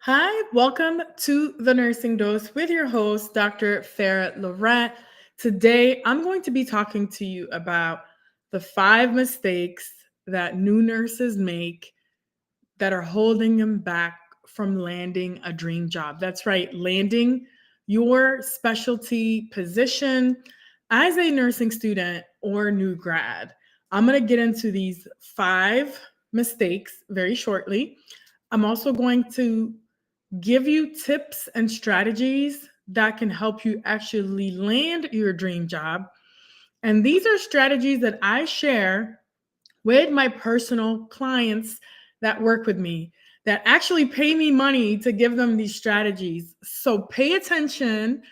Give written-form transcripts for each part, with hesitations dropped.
Hi, welcome to the Nursing Dose with your host, Dr. Farah Laurent. Today, I'm going to be talking to you about the 5 mistakes that new nurses make that are holding them back from landing a dream job. That's right, landing your specialty position as a nursing student or new grad. I'm going to get into these 5 mistakes very shortly. I'm also going to give you tips and strategies that can help you actually land your dream job. And these are strategies that I share with my personal clients that work with me, that actually pay me money to give them these strategies. So pay attention.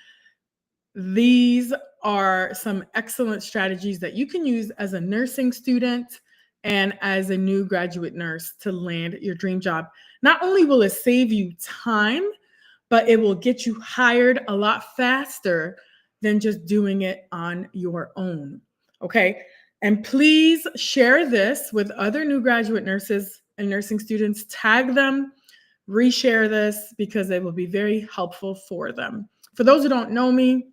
These are some excellent strategies that you can use as a nursing student and as a new graduate nurse to land your dream job. Not only will it save you time, but it will get you hired a lot faster than just doing it on your own. Okay. And please share this with other new graduate nurses and nursing students. Tag them, reshare this because it will be very helpful for them. For those who don't know me,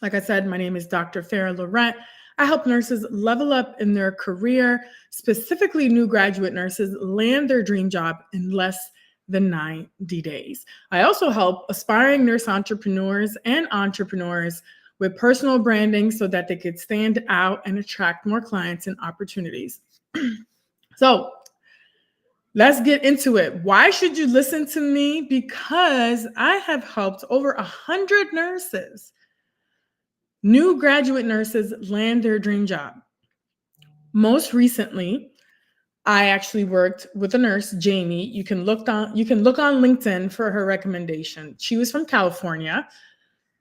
like I said, my name is Dr. Farah Laurent. I help nurses level up in their career, specifically new graduate nurses land their dream job in less than 90 days. I also help aspiring nurse entrepreneurs and entrepreneurs with personal branding so that they could stand out and attract more clients and opportunities. So let's get into it. Why should you listen to me? Because I have helped over 100 nurses, new graduate nurses, land their dream job. Most recently, I actually worked with a nurse, Jamie. You can look on LinkedIn for her recommendation. She was from California.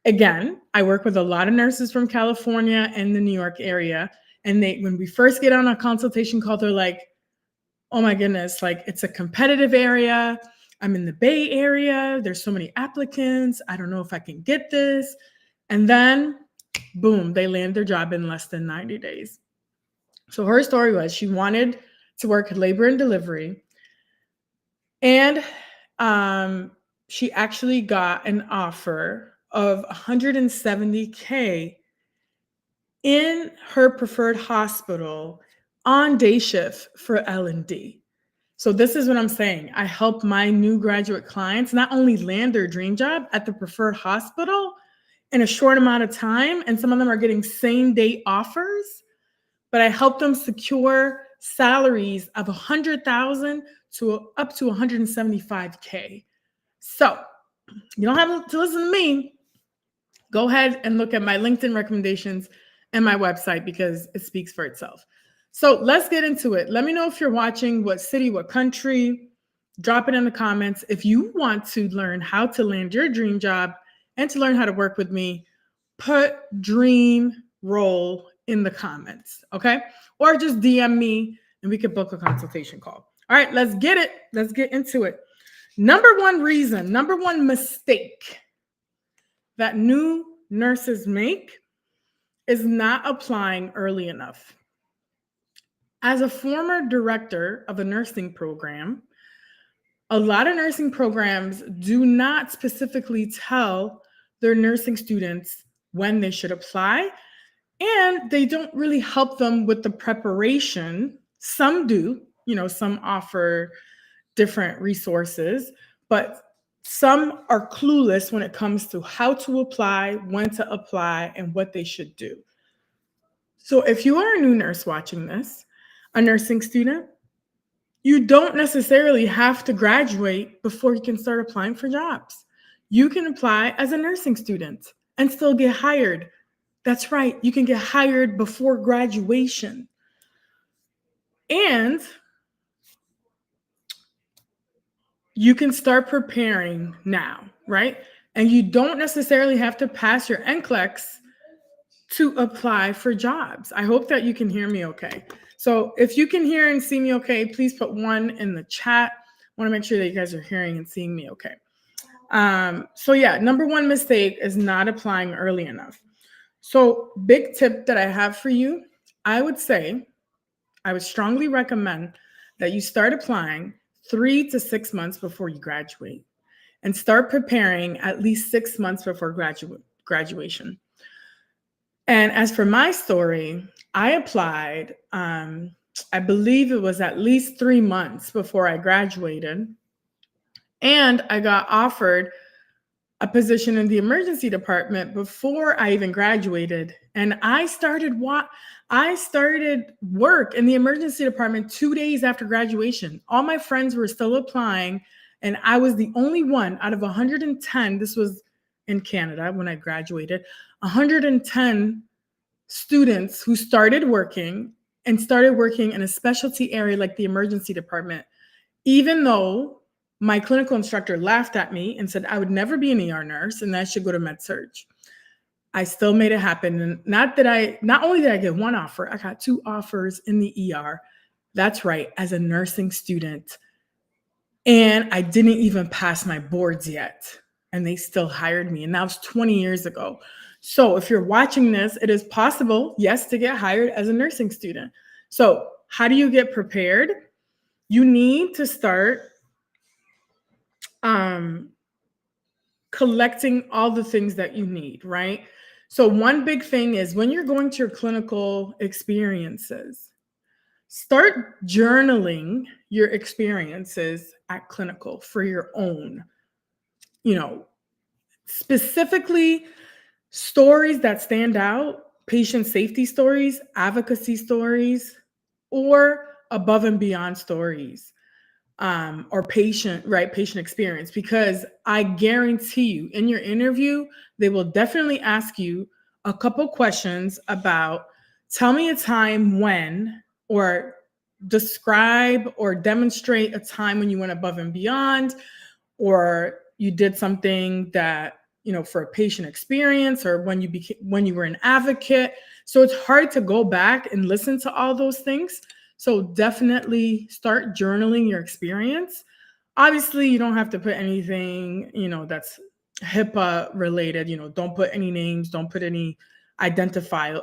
Again, I work with a lot of nurses from California and the New York area. And when we first get on a consultation call, they're like, oh my goodness, like it's a competitive area. I'm in the Bay Area. There's so many applicants. I don't know if I can get this. And then, boom, they land their job in less than 90 days. So her story was she wanted to work labor and delivery. And she actually got an offer of 170K in her preferred hospital on day shift for L&D. So this is what I'm saying. I help my new graduate clients not only land their dream job at the preferred hospital in a short amount of time, and some of them are getting same day offers, but I help them secure salaries of 100,000 to up to 175K. So you don't have to listen to me. Go ahead and look at my LinkedIn recommendations and my website because it speaks for itself. So let's get into it. Let me know if you're watching, what city, what country. Drop it in the comments. If you want to learn how to land your dream job and to learn how to work with me, put dream role in the comments, okay? Or just DM me and we could book a consultation call. All right, let's get it. Let's get into it. Number one mistake that new nurses make is not applying early enough. As a former director of a nursing program, a lot of nursing programs do not specifically tell their nursing students when they should apply, and they don't really help them with the preparation. Some do, some offer different resources, but some are clueless when it comes to how to apply, when to apply, and what they should do. So if you are a new nurse watching this, a nursing student, you don't necessarily have to graduate before you can start applying for jobs. You can apply as a nursing student and still get hired. That's right, you can get hired before graduation. And you can start preparing now, right? And you don't necessarily have to pass your NCLEX to apply for jobs. I hope that you can hear me okay. So if you can hear and see me okay, please put 1 in the chat. I want to make sure that you guys are hearing and seeing me okay. So yeah, number one mistake is not applying early enough. So big tip that I have for you, I would strongly recommend that you start applying 3 to 6 months before you graduate. and start preparing at least 6 months before graduation. And as for my story, I applied, I believe it was at least 3 months before I graduated, and I got offered a position in the emergency department before I even graduated. And I started work in the emergency department 2 days after graduation. All my friends were still applying, and I was the only one out of 110. This was in Canada when I graduated. 110 students who started working in a specialty area like the emergency department, even though my clinical instructor laughed at me and said I would never be an ER nurse and I should go to med-surg. I still made it happen. And not only did I get one offer, I got 2 offers in the ER. That's right, as a nursing student. And I didn't even pass my boards yet. And they still hired me. And that was 20 years ago. So if you're watching this, it is possible, yes, to get hired as a nursing student. So how do you get prepared? You need to start collecting all the things that you need, right? So one big thing is when you're going to your clinical experiences, start journaling your experiences at clinical for your own, specifically stories that stand out, patient safety stories, advocacy stories, or above and beyond stories. Or patient experience, because I guarantee you in your interview, they will definitely ask you a couple questions about tell me a time when, or describe or demonstrate a time when you went above and beyond, or you did something that, for a patient experience, or when you were an advocate. So it's hard to go back and listen to all those things. So definitely start journaling your experience. Obviously, you don't have to put anything, that's HIPAA related. Don't put any names, don't put any identifiable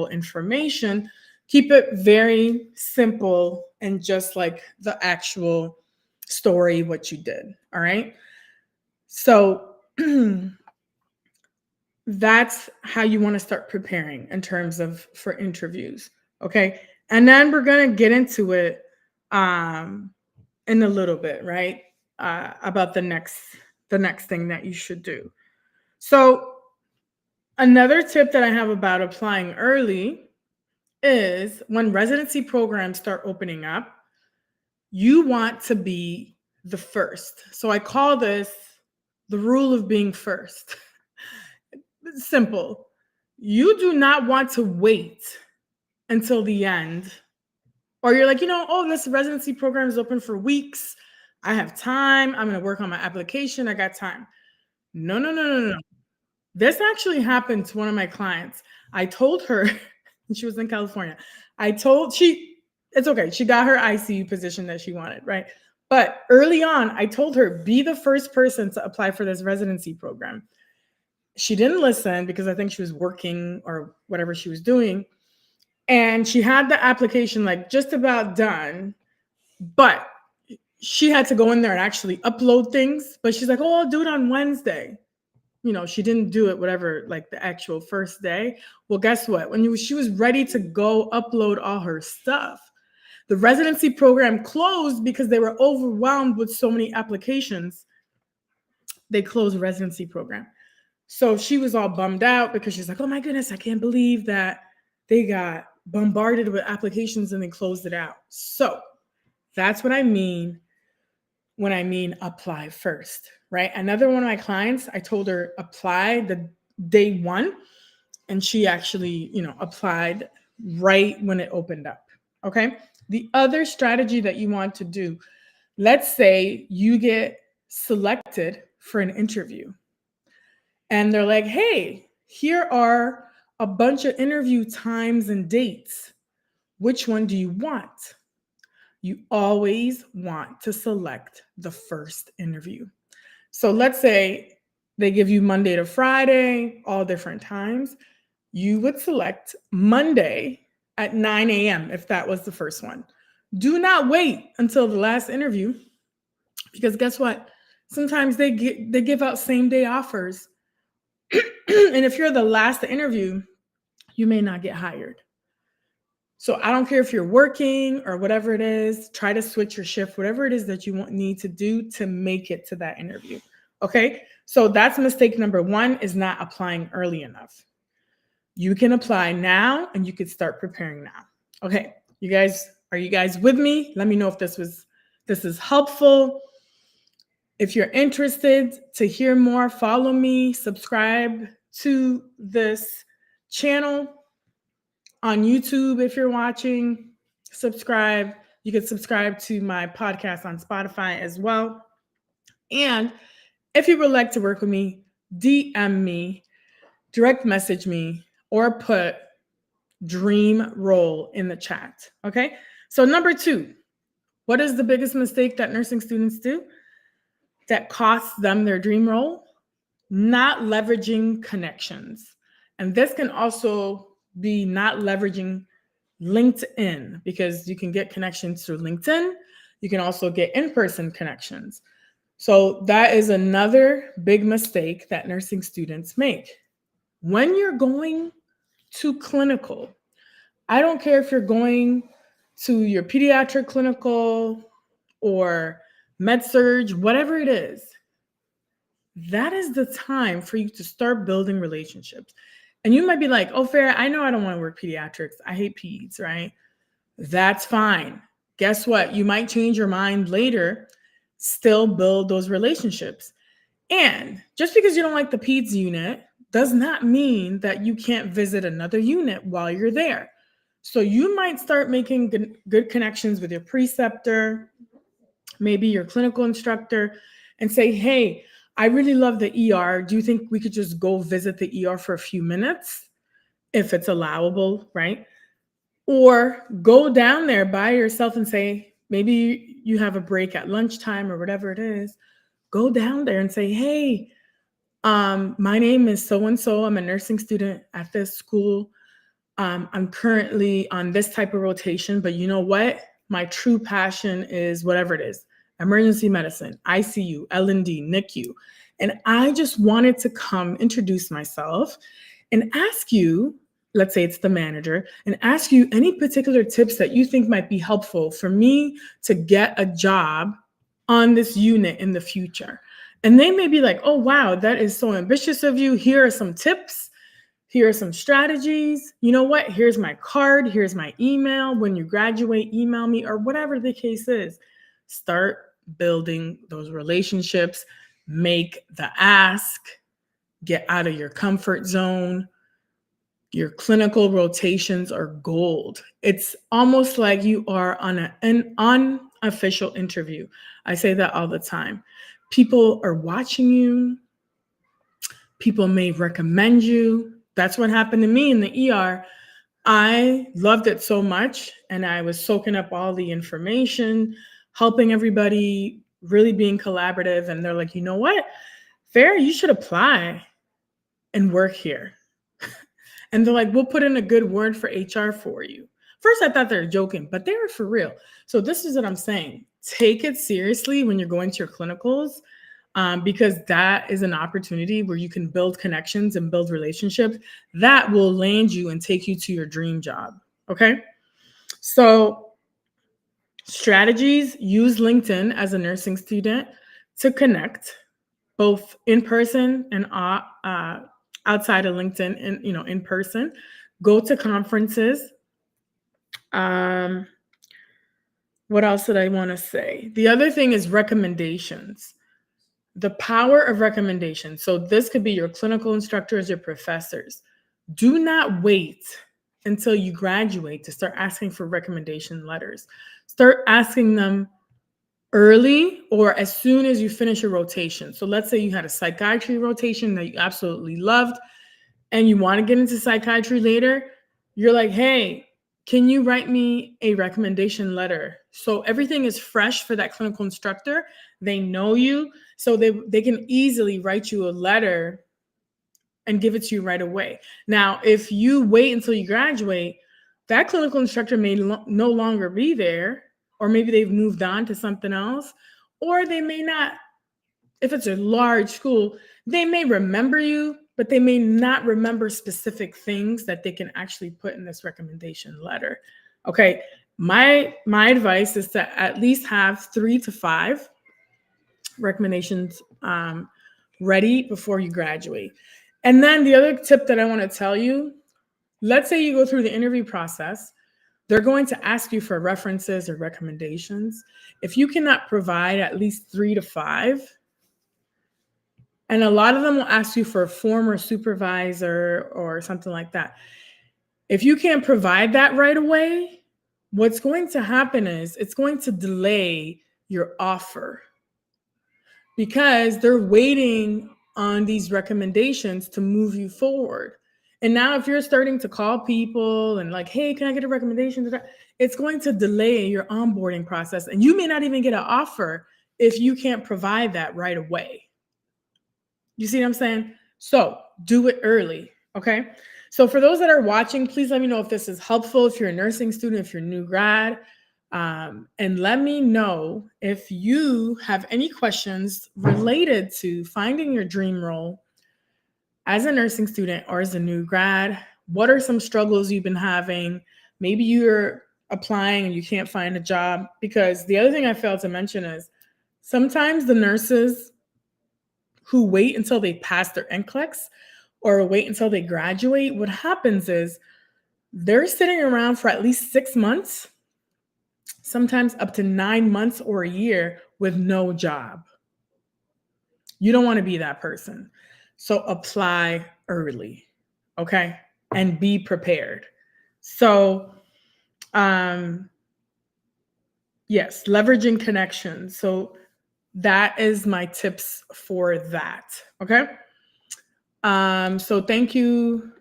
information. Keep it very simple and just like the actual story, what you did. All right. So that's how you want to start preparing in terms of for interviews. Okay. And then we're going to get into it in a little bit, right? About the next thing that you should do. So another tip that I have about applying early is when residency programs start opening up, you want to be the first. So I call this the rule of being first. It's simple. You do not want to wait until the end, or you're like, this residency program is open for weeks. I have time. I'm going to work on my application. I got time. No. This actually happened to one of my clients. I told her, she was in California. It's okay. She got her ICU position that she wanted, right? But early on, I told her, be the first person to apply for this residency program. She didn't listen because I think she was working or whatever she was doing. And she had the application like just about done, but she had to go in there and actually upload things. But she's like, oh, I'll do it on Wednesday. She didn't do it, whatever, like the actual first day. Well, guess what? When she was ready to go upload all her stuff, the residency program closed because they were overwhelmed with so many applications. They closed the residency program. So she was all bummed out because she's like, oh my goodness, I can't believe that they got bombarded with applications and they closed it out. So that's what I mean when I mean apply first, right? Another one of my clients, I told her apply the day one, and she actually, applied right when it opened up. Okay. The other strategy that you want to do, let's say you get selected for an interview and they're like, hey, here are a bunch of interview times and dates. Which one do you want? You always want to select the first interview. So let's say they give you Monday to Friday, all different times. You would select Monday at 9 a.m. if that was the first one. Do not wait until the last interview, because guess what? Sometimes they give out same day offers. And if you're the last to interview, you may not get hired. So I don't care if you're working or whatever it is, try to switch your shift, whatever it is that you need to do to make it to that interview. Okay? So that's mistake number 1, is not applying early enough. You can apply now and you can start preparing now. Okay. Are you guys with me? Let me know if this is helpful. If you're interested to hear more, follow me, subscribe to this channel on YouTube. If you're watching, subscribe. You can subscribe to my podcast on Spotify as well. And if you would like to work with me, DM me, direct message me, or put dream role in the chat. Okay. So number 2, what is the biggest mistake that nursing students do that costs them their dream role? Not leveraging connections. And this can also be not leveraging LinkedIn, because you can get connections through LinkedIn. You can also get in-person connections. So that is another big mistake that nursing students make. When you're going to clinical, I don't care if you're going to your pediatric clinical or med-surg, whatever it is, that is the time for you to start building relationships. And you might be like, oh, Farah, I know I don't want to work pediatrics. I hate peds, right? That's fine. Guess what? You might change your mind later, still build those relationships. And just because you don't like the peds unit does not mean that you can't visit another unit while you're there. So you might start making good connections with your preceptor, maybe your clinical instructor, and say, hey, I really love the ER. Do you think we could just go visit the ER for a few minutes if it's allowable, right? Or go down there by yourself and say, maybe you have a break at lunchtime or whatever it is. Go down there and say, hey, my name is so-and-so. I'm a nursing student at this school. I'm currently on this type of rotation, but you know what? My true passion is whatever it is, emergency medicine, ICU, L&D, NICU. And I just wanted to come introduce myself and ask you, let's say it's the manager, and ask you any particular tips that you think might be helpful for me to get a job on this unit in the future. And they may be like, oh, wow, that is so ambitious of you. Here are some tips. Here are some strategies. You know what? Here's my card. Here's my email. When you graduate, email me, or whatever the case is. Start building those relationships. Make the ask. Get out of your comfort zone. Your clinical rotations are gold. It's almost like you are on an unofficial interview. I say that all the time. People are watching you. People may recommend you. That's what happened to me in the ER. I loved it so much, and I was soaking up all the information, helping everybody, really being collaborative. And they're like, you know what, Farah, you should apply and work here. And they're like, we'll put in a good word for HR for you. First, I thought they were joking, but they were for real. So this is what I'm saying. Take it seriously when you're going to your clinicals. Because that is an opportunity where you can build connections and build relationships that will land you and take you to your dream job. Okay. So strategies: use LinkedIn as a nursing student to connect both in person and outside of LinkedIn, and in person. Go to conferences. What else did I want to say? The other thing is recommendations. The power of recommendation. So this could be your clinical instructors, your professors. Do not wait until you graduate to start asking for recommendation letters. Start asking them early or as soon as you finish your rotation. So let's say you had a psychiatry rotation that you absolutely loved and you want to get into psychiatry later. You're like, hey, can you write me a recommendation letter? So everything is fresh for that clinical instructor. They know you, so they can easily write you a letter and give it to you right away. Now, if you wait until you graduate, that clinical instructor may no longer be there, or maybe they've moved on to something else, or they may not If it's a large school, they may remember you, but they may not remember specific things that they can actually put in this recommendation letter. Okay, my advice is to at least have 3 to 5 recommendations ready before you graduate. And then the other tip that I want to tell you, let's say you go through the interview process, they're going to ask you for references or recommendations. If you cannot provide at least 3 to 5, and a lot of them will ask you for a former supervisor or something like that. If you can't provide that right away, what's going to happen is it's going to delay your offer because they're waiting on these recommendations to move you forward. And now if you're starting to call people and like, hey, can I get a recommendation? It's going to delay your onboarding process. And you may not even get an offer if you can't provide that right away. You see what I'm saying? So do it early, okay? So for those that are watching, please let me know if this is helpful, if you're a nursing student, if you're a new grad, and let me know if you have any questions related to finding your dream role as a nursing student or as a new grad. What are some struggles you've been having? Maybe you're applying and you can't find a job, because the other thing I failed to mention is sometimes the nurses who wait until they pass their NCLEX or wait until they graduate, what happens is they're sitting around for at least 6 months, sometimes up to 9 months or a year with no job. You don't want to be that person. So apply early, okay? And be prepared. So, yes, leveraging connections. So that is my tips for that. Okay. So thank you.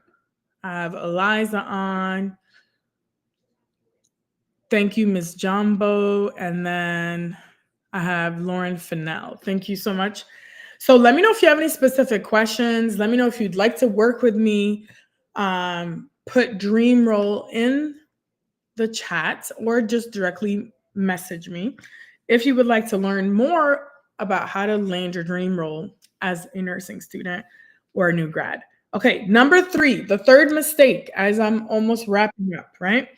I have Eliza on. Thank you, Ms. Jumbo. And then I have Lauren Fennell. Thank you so much. So let me know if you have any specific questions. Let me know if you'd like to work with me. Put dream role in the chat or just directly message me if you would like to learn more about how to land your dream role as a nursing student or a new grad. Okay, number 3, the third mistake, as I'm almost wrapping up, right?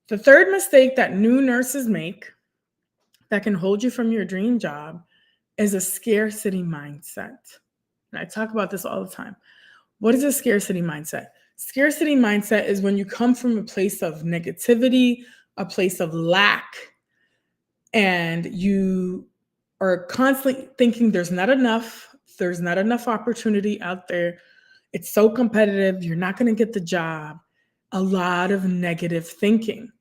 The third mistake that new nurses make that can hold you from your dream job is a scarcity mindset. And I talk about this all the time. What is a scarcity mindset? Scarcity mindset is when you come from a place of negativity, a place of lack, and you are constantly thinking there's not enough opportunity out there. It's so competitive, you're not going to get the job. A lot of negative thinking.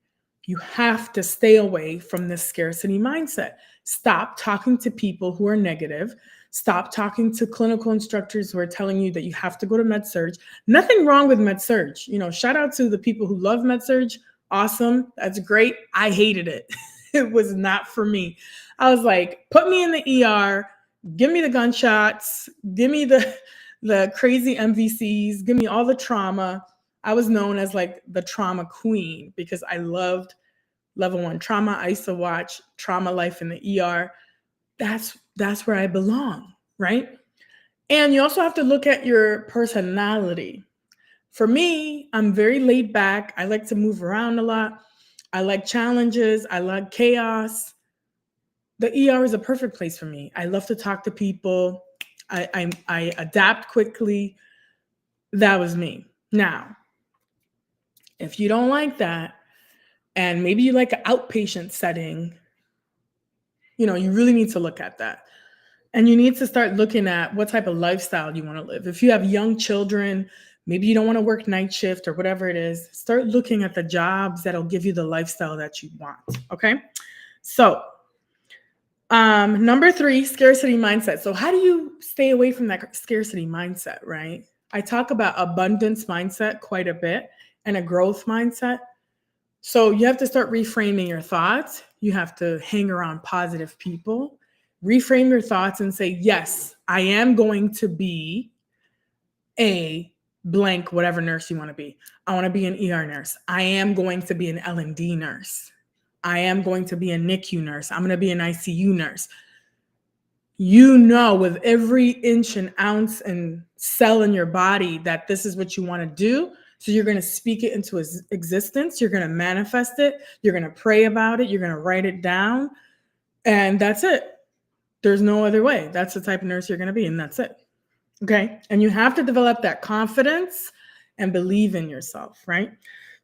You have to stay away from this scarcity mindset. Stop talking to people who are negative. Stop talking to clinical instructors who are telling you that you have to go to med-surg. Nothing wrong with med-surg. Shout out to the people who love med-surg. Awesome. That's great. I hated it. It was not for me. I was like, put me in the ER, give me the gunshots, give me the crazy MVCs, give me all the trauma. I was known as like the trauma queen because I loved level 1 trauma. I used to watch Trauma Life in the ER. That's where I belong, right? And you also have to look at your personality. For me, I'm very laid back. I like to move around a lot. I like challenges. I like chaos. The ER is a perfect place for me. I love to talk to people. I adapt quickly. That was me. Now, if you don't like that, and maybe you like an outpatient setting, you really need to look at that. And you need to start looking at what type of lifestyle you want to live. If you have young children, maybe you don't want to work night shift or whatever it is, start looking at the jobs that'll give you the lifestyle that you want, okay? So, number 3, scarcity mindset. So how do you stay away from that scarcity mindset, right? I talk about abundance mindset quite a bit and a growth mindset. So you have to start reframing your thoughts. You have to hang around positive people. Reframe your thoughts and say, yes, I am going to be a blank, whatever nurse you want to be. I want to be an ER nurse. I am going to be an L&D nurse. I am going to be a NICU nurse. I'm going to be an ICU nurse. You know, with every inch and ounce and cell in your body that this is what you want to do. So you're going to speak it into existence. You're going to manifest it. You're going to pray about it. You're going to write it down. And that's it. There's no other way. That's the type of nurse you're going to be. And that's it. Okay. And you have to develop that confidence and believe in yourself, right?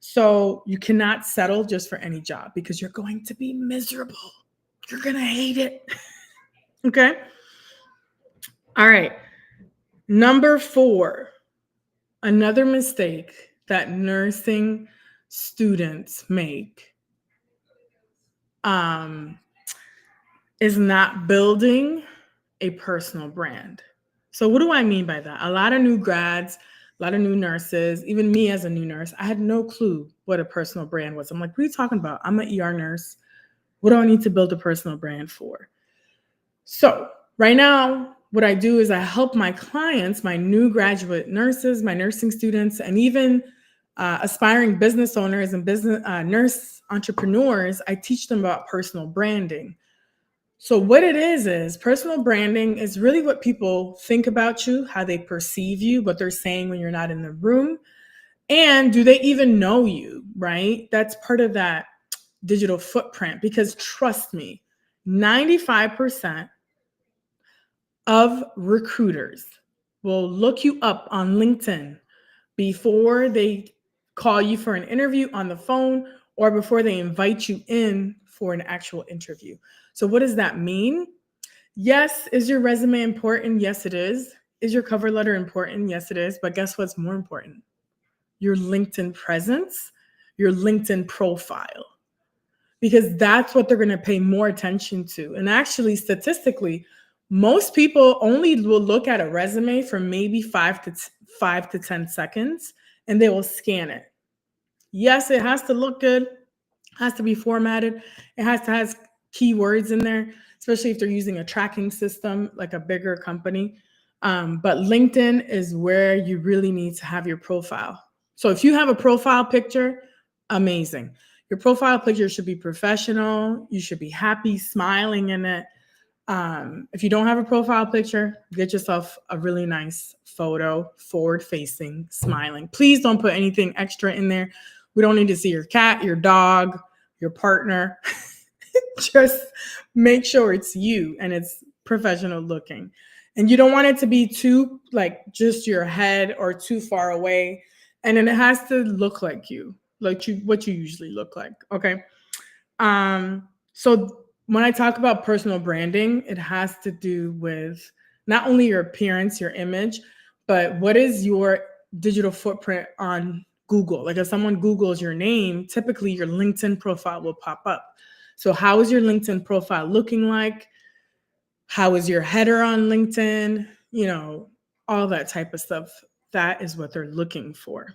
So you cannot settle just for any job because you're going to be miserable. You're going to hate it. Okay. All right. Number 4, another mistake that nursing students make is not building a personal brand. So what do I mean by that? A lot of new grads, a lot of new nurses, even me as a new nurse, I had no clue what a personal brand was. I'm like, what are you talking about? I'm an ER nurse. What do I need to build a personal brand for? So right now, what I do is I help my clients, my new graduate nurses, my nursing students, and even aspiring business owners and business nurse entrepreneurs. I teach them about personal branding. So what it is personal branding is really what people think about you, how they perceive you, what they're saying when you're not in the room, and do they even know you, right? That's part of that digital footprint because trust me, 95% of recruiters will look you up on LinkedIn before they call you for an interview on the phone or before they invite you in for an actual interview. So what does that mean? Yes, is your resume important? Yes, it is. Is your cover letter important? Yes, it is. But guess what's more important? Your LinkedIn presence, your LinkedIn profile, because that's what they're going to pay more attention to. And actually, statistically, most people only will look at a resume for maybe 5 to 10 seconds and they will scan it. Yes, it has to look good, has to be formatted, it has to have keywords in there, especially if they're using a tracking system like a bigger company. But LinkedIn is where you really need to have your profile. So if you have a profile picture, amazing. Your profile picture should be professional. You should be happy, smiling in it. If you don't have a profile picture, get yourself a really nice photo, forward facing, smiling. Please don't put anything extra in there. We don't need to see your cat, your dog, your partner. Just make sure it's you and it's professional looking. And you don't want it to be too like just your head or too far away. And then it has to look like you, what you usually look like. Okay. So when I talk about personal branding, it has to do with not only your appearance, your image, but what is your digital footprint on Google? Like if someone Googles your name, typically your LinkedIn profile will pop up. So how is your LinkedIn profile looking like? How is your header on LinkedIn? You know, all that type of stuff. That is what they're looking for.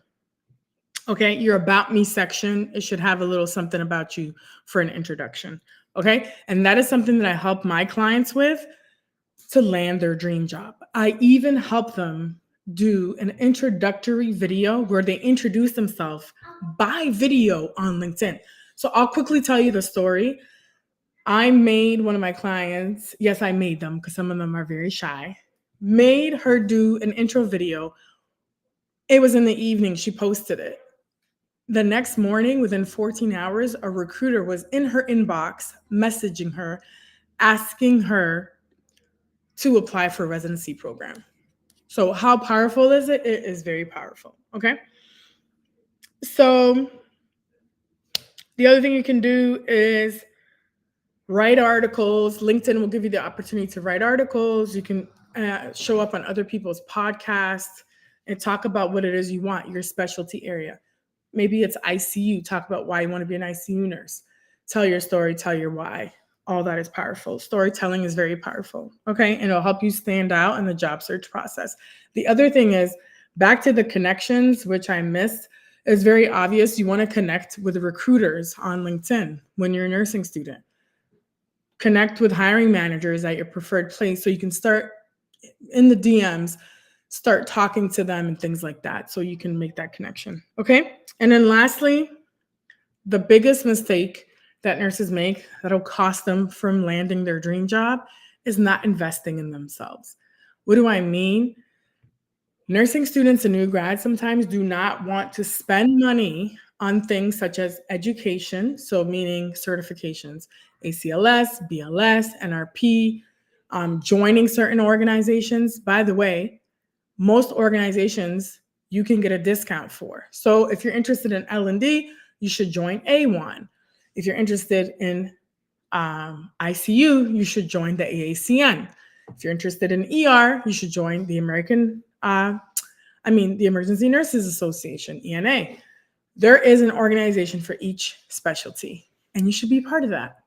Okay, your about me section, it should have a little something about you for an introduction. Okay, and that is something that I help my clients with to land their dream job. I even help them do an introductory video where they introduce themselves by video on LinkedIn. So I'll quickly tell you the story. I made one of my clients, yes, I made them because some of them are very shy, made her do an intro video. It was in the evening, she posted it. The next morning, within 14 hours, a recruiter was in her inbox messaging her, asking her to apply for a residency program. So how powerful is it? It is very powerful. Okay. So the other thing you can do is write articles. LinkedIn will give you the opportunity to write articles. You can show up on other people's podcasts and talk about what it is you want, your specialty area. Maybe it's ICU. Talk about why you want to be an ICU nurse. Tell your story, tell your why. All that is powerful. Storytelling is very powerful. Okay. And it'll help you stand out in the job search process. The other thing is back to the connections, which I missed. It's very obvious you want to connect with recruiters on LinkedIn when you're a nursing student. Connect with hiring managers at your preferred place so you can start in the DMs, start talking to them and things like that so you can make that connection. Okay. And then lastly, the biggest mistake that nurses make that'll cost them from landing their dream job is not investing in themselves. What do I mean? Nursing students and new grads sometimes do not want to spend money on things such as education, so meaning certifications, ACLS, BLS, NRP, joining certain organizations. By the way, most organizations you can get a discount for. So if you're interested in L&D, you should join AWON. If you're interested in ICU, you should join the AACN. If you're interested in ER, you should join the the Emergency Nurses Association, ENA. There is an organization for each specialty, and you should be part of that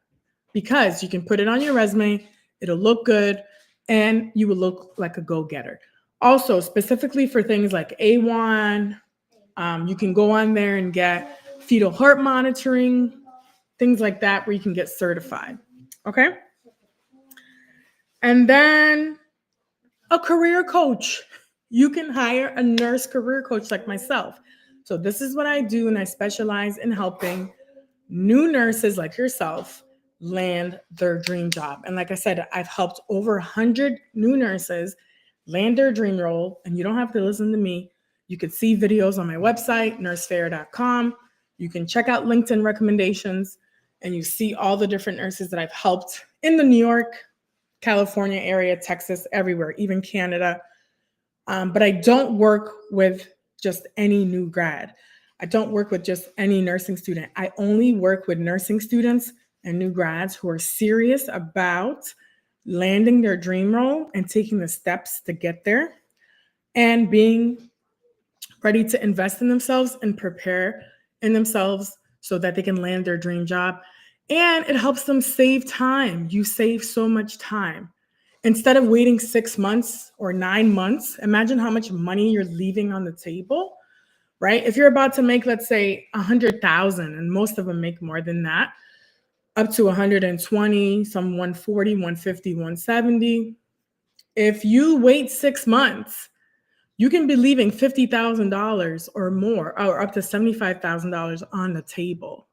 because you can put it on your resume, it'll look good, and you will look like a go-getter. Also, specifically for things like AWON, you can go on there and get fetal heart monitoring, things like that, where you can get certified. Okay? And then a career coach. You can hire a nurse career coach like myself. So this is what I do, and I specialize in helping new nurses like yourself land their dream job. And like I said, I've helped over 100 new nurses land their dream role, and you don't have to listen to me. You can see videos on my website, nursefarah.com. You can check out LinkedIn recommendations, and you see all the different nurses that I've helped in the New York, California area, Texas, everywhere, even Canada. But I don't work with just any new grad. I don't work with just any nursing student. I only work with nursing students and new grads who are serious about landing their dream role and taking the steps to get there and being ready to invest in themselves and prepare in themselves so that they can land their dream job. And it helps them save time. You save so much time. Instead of waiting 6 months or 9 months, imagine how much money you're leaving on the table, right? If you're about to make, let's say, 100,000, and most of them make more than that, up to 120, some 140, 150, 170. If you wait 6 months, you can be leaving $50,000 or more, or up to $75,000 on the table.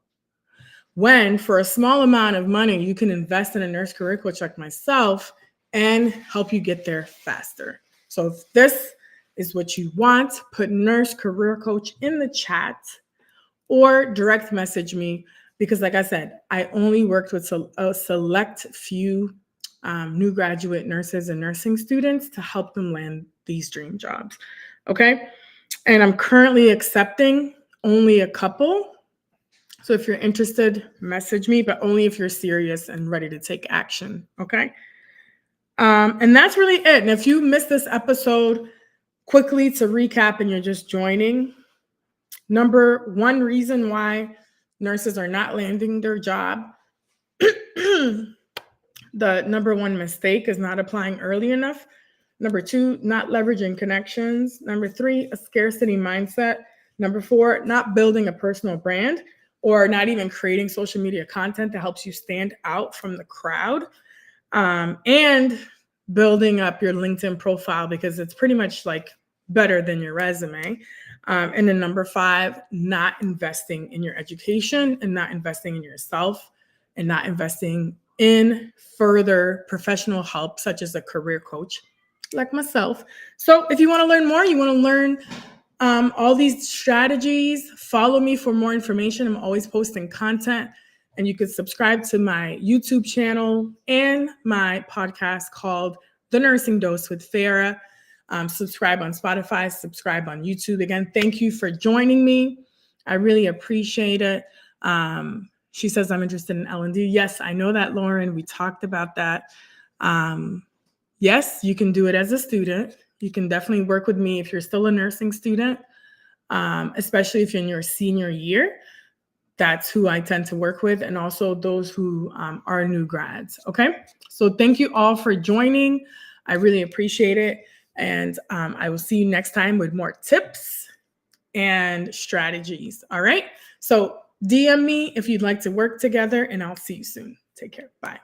When for a small amount of money, you can invest in a nurse career coach like myself and help you get there faster. So if this is what you want, put nurse career coach in the chat or direct message me, because like I said, I only worked with a select few new graduate nurses and nursing students to help them land these dream jobs. Okay. And I'm currently accepting only a couple. So if you're interested, message me, but only if you're serious and ready to take action. Okay. And that's really it. And if you missed this episode, quickly to recap and you're just joining, number one reason why nurses are not landing their job, the number one mistake is not applying early enough. Number two, not leveraging connections. Number three, a scarcity mindset. Number four, not building a personal brand or not even creating social media content that helps you stand out from the crowd. And building up your LinkedIn profile, because it's pretty much like better than your resume. And then number five, not investing in your education and not investing in yourself and not investing in further professional help, such as a career coach like myself. So if you want to learn more, you want to learn all these strategies, follow me for more information. I'm always posting content. And you can subscribe to my YouTube channel and my podcast called The Nursing Dose with Farah. Subscribe on Spotify, subscribe on YouTube. Again, thank you for joining me. I really appreciate it. She says I'm interested in L&D. Yes, I know that, Lauren. We talked about that. Yes, you can do it as a student. You can definitely work with me if you're still a nursing student, especially if you're in your senior year. That's who I tend to work with, and also those who are new grads. Okay, so thank you all for joining. I really appreciate it. And I will see you next time with more tips and strategies. All right, so DM me if you'd like to work together, and I'll see you soon. Take care. Bye.